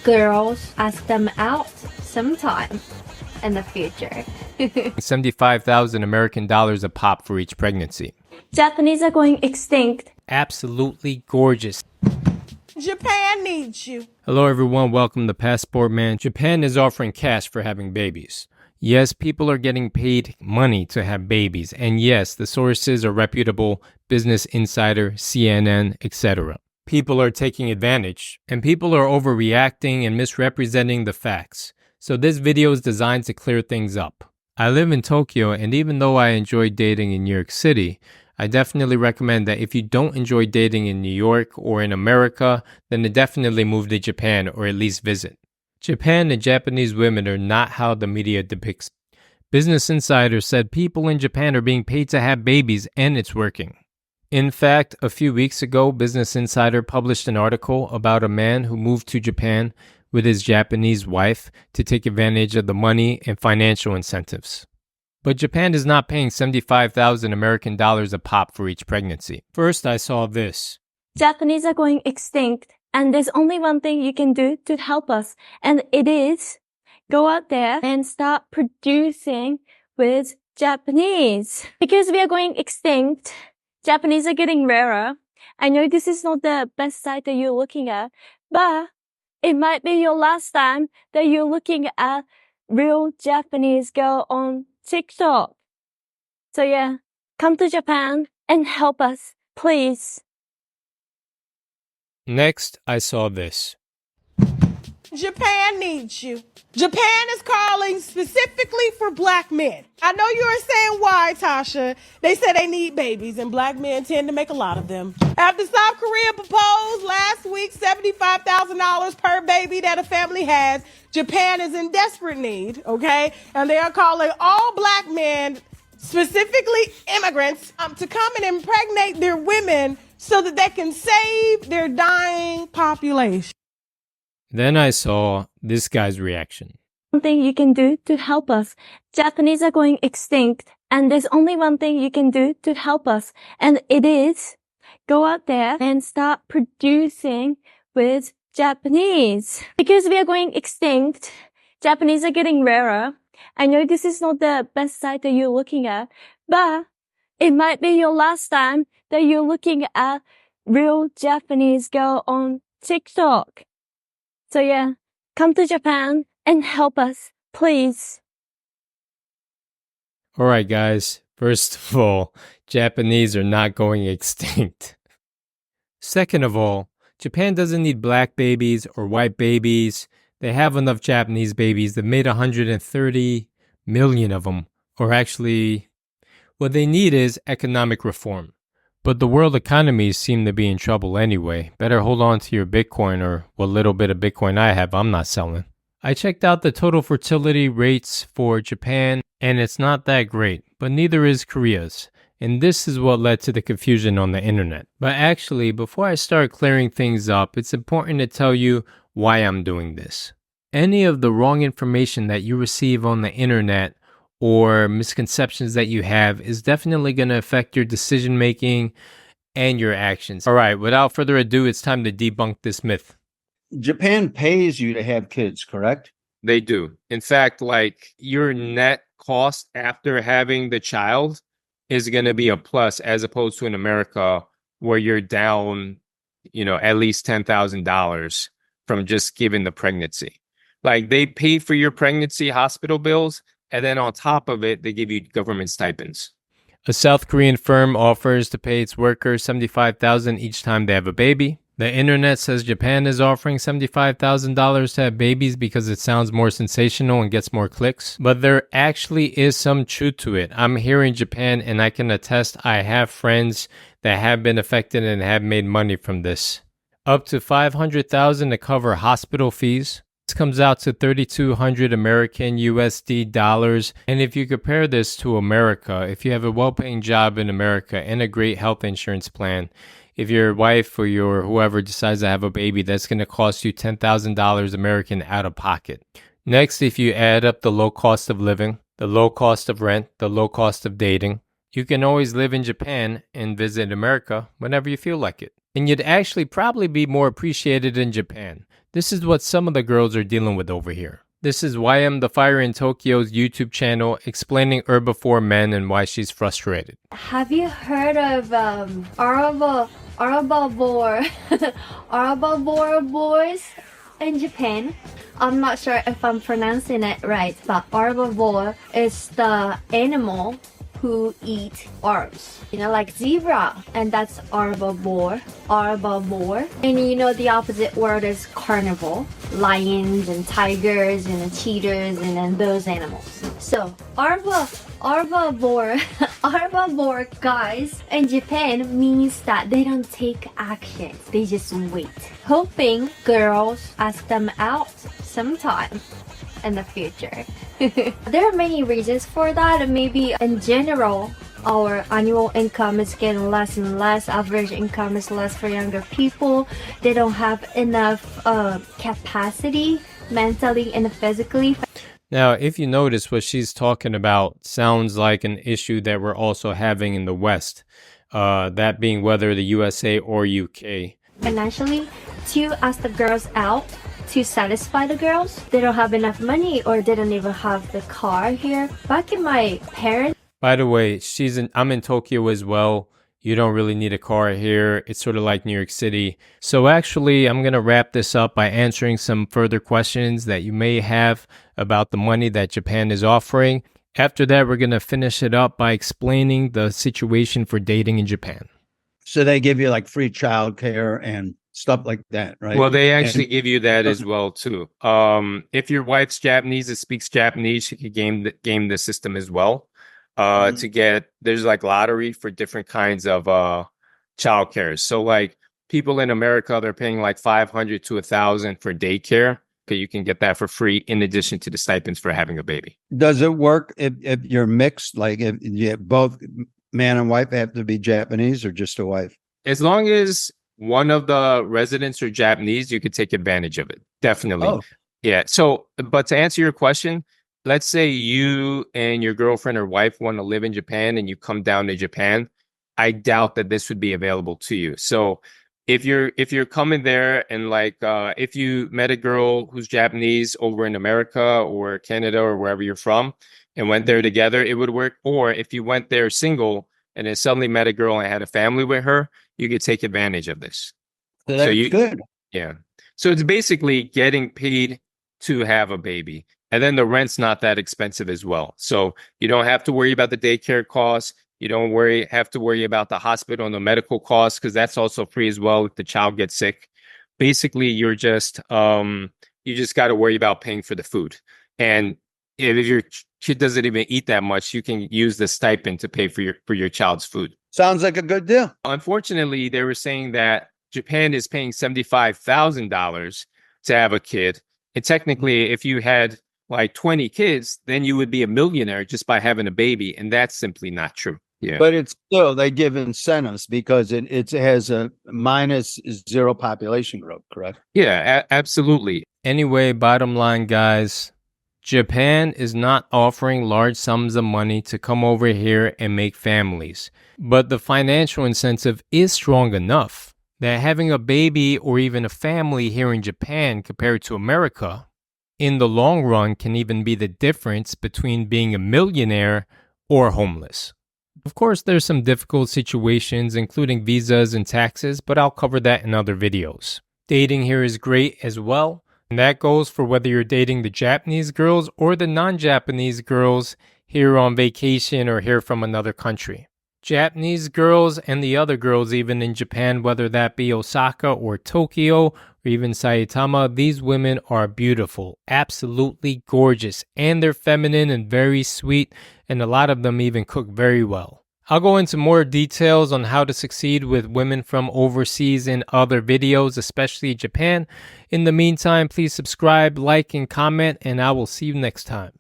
girls ask them out sometime in the future. 75,000 American dollars a pop for each pregnancy. Japanese are going extinct. Absolutely gorgeous. Japan needs you. Hello everyone, welcome to Passport Man. Japan is offering cash for having babies. Yes, people are getting paid money to have babies. And yes, the sources are reputable, Business Insider, CNN, etc. People are taking advantage, and people are overreacting and misrepresenting the facts. So this video is designed to clear things up. I live in Tokyo, and even though I enjoy dating in New York City, I definitely recommend that if you don't enjoy dating in New York or in America, then definitely move to Japan or at least visit. Japan and Japanese women are not how the media depicts. Business Insider said people in Japan are being paid to have babies, and it's working. In fact, a few weeks ago, Business Insider published an article about a man who moved to Japan with his Japanese wife to take advantage of the money and financial incentives. But Japan is not paying 75,000 American dollars a pop for each pregnancy. First, I saw this. Japanese are going extinct. And there's only one thing you can do to help us. And it is go out there and start producing with Japanese. Because we are going extinct, Japanese are getting rarer. I know this is not the best site that you're looking at, but it might be your last time that you're looking at real Japanese girl on TikTok. So yeah, come to Japan and help us, please. Next, I saw this. Japan needs you. Japan is calling specifically for black men. I know you are saying why, Tasha. They say they need babies, and black men tend to make a lot of them. After South Korea proposed last week $75,000 per baby that a family has, Japan is in desperate need, okay? And they are calling all black men, specifically immigrants, to come and impregnate their women so that they can save their dying population. Then I saw this guy's reaction. One thing you can do to help us. Japanese are going extinct. And there's only one thing you can do to help us. And it is go out there and start producing with Japanese. Because we are going extinct, Japanese are getting rarer. I know this is not the best site that you're looking at, but it might be your last time that you're looking at real Japanese girl on TikTok. So yeah, come to Japan and help us, please. Alright guys, first of all, Japanese are not going extinct. Second of all, Japan doesn't need black babies or white babies. They have enough Japanese babies. They've made 130 million of them. Or actually, what they need is economic reform. But the world economies seem to be in trouble anyway. Better hold on to your Bitcoin, or what little bit of Bitcoin I have, I'm not selling. I checked out the total fertility rates for Japan, and it's not that great, but neither is Korea's. And this is what led to the confusion on the internet. But actually, before I start clearing things up, it's important to tell you why I'm doing this. Any of the wrong information that you receive on the internet or misconceptions that you have is definitely going to affect your decision making and your actions. All right, without further ado, it's time to debunk this myth. Japan pays you to have kids, correct? They do. In fact, like your net cost after having the child is going to be a plus, as opposed to in America where you're down, at least $10,000 from just giving the pregnancy. Like they pay for your pregnancy hospital bills, and then on top of it, they give you government stipends. A South Korean firm offers to pay its workers $75,000 each time they have a baby. The internet says Japan is offering $75,000 to have babies because it sounds more sensational and gets more clicks. But there actually is some truth to it. I'm here in Japan and I can attest I have friends that have been affected and have made money from this. Up to $500,000 to cover hospital fees. This comes out to 3,200 American USD dollars. And if you compare this to America, if you have a well-paying job in America and a great health insurance plan, if your wife or your whoever decides to have a baby, that's going to cost you $10,000 American out of pocket. Next, if you add up the low cost of living, the low cost of rent, the low cost of dating, you can always live in Japan and visit America whenever you feel like it. And you'd actually probably be more appreciated in Japan. This is what some of the girls are dealing with over here. This is YM the Fire in Tokyo's YouTube channel explaining herbivore men and why she's frustrated. Have you heard of herbivore herbivore boys in Japan? I'm not sure if I'm pronouncing it right, but herbivore is the animal who eat herbs. You know, like zebra, and that's herbivore. And you know the opposite word is carnivore. Lions and tigers and cheetahs and then those animals. So herbivore guys in Japan means that they don't take action. They just wait, hoping girls ask them out sometime in the future. There are many reasons for that. Maybe in general, our annual income is getting less and less. Average income is less for younger people. They don't have enough capacity mentally and physically. Now, if you notice, what she's talking about sounds like an issue that we're also having in the West, that being whether the USA or UK. Financially, to ask the girls out, to satisfy the girls. They don't have enough money or they don't even have the car here. Back in my parents. By the way, I'm in Tokyo as well. You don't really need a car here. It's sort of like New York City. So actually, I'm going to wrap this up by answering some further questions that you may have about the money that Japan is offering. After that, we're going to finish it up by explaining the situation for dating in Japan. So they give you like free childcare and stuff like that, right? Well, they actually give you that as well too. If your wife's Japanese and speaks Japanese, she could game the system as well. To get, there's like lottery for different kinds of childcare. So like people in America, they're paying like $500 to $1,000 for daycare. Okay, you can get that for free in addition to the stipends for having a baby. Does it work if you're mixed? Like if you both man and wife have to be Japanese or just a wife? As long as one of the residents are Japanese, you could take advantage of it. Definitely. Oh. Yeah. So, but to answer your question, let's say you and your girlfriend or wife want to live in Japan and you come down to Japan. I doubt that this would be available to you. So if you're coming there and like, if you met a girl who's Japanese over in America or Canada or wherever you're from and went there together, it would work. Or if you went there single and then suddenly met a girl and had a family with her, you could take advantage of this. So that's good. Yeah. So it's basically getting paid to have a baby. And then the rent's not that expensive as well. So you don't have to worry about the daycare costs. You don't have to worry about the hospital and the medical costs because that's also free as well if the child gets sick. Basically, you just got to worry about paying for the food. And if your kid doesn't even eat that much, you can use the stipend to pay for your child's food. Sounds like a good deal. Unfortunately, they were saying that Japan is paying $75,000 to have a kid. And technically, if you had like 20 kids, then you would be a millionaire just by having a baby. And that's simply not true. Yeah. But it's still, they give incentives because it has a -0 population growth, correct? Yeah, absolutely. Anyway, bottom line, guys, Japan is not offering large sums of money to come over here and make families. But the financial incentive is strong enough that having a baby or even a family here in Japan compared to America, in the long run can even be the difference between being a millionaire or homeless. Of course, there's some difficult situations, including visas and taxes, but I'll cover that in other videos. Dating here is great as well, and that goes for whether you're dating the Japanese girls or the non-Japanese girls here on vacation or here from another country. Japanese girls and the other girls even in Japan, whether that be Osaka or Tokyo or even Saitama, these women are beautiful, absolutely gorgeous, and they're feminine and very sweet, and a lot of them even cook very well. I'll go into more details on how to succeed with women from overseas in other videos, especially Japan. In the meantime, please subscribe, like, and comment, and I will see you next time.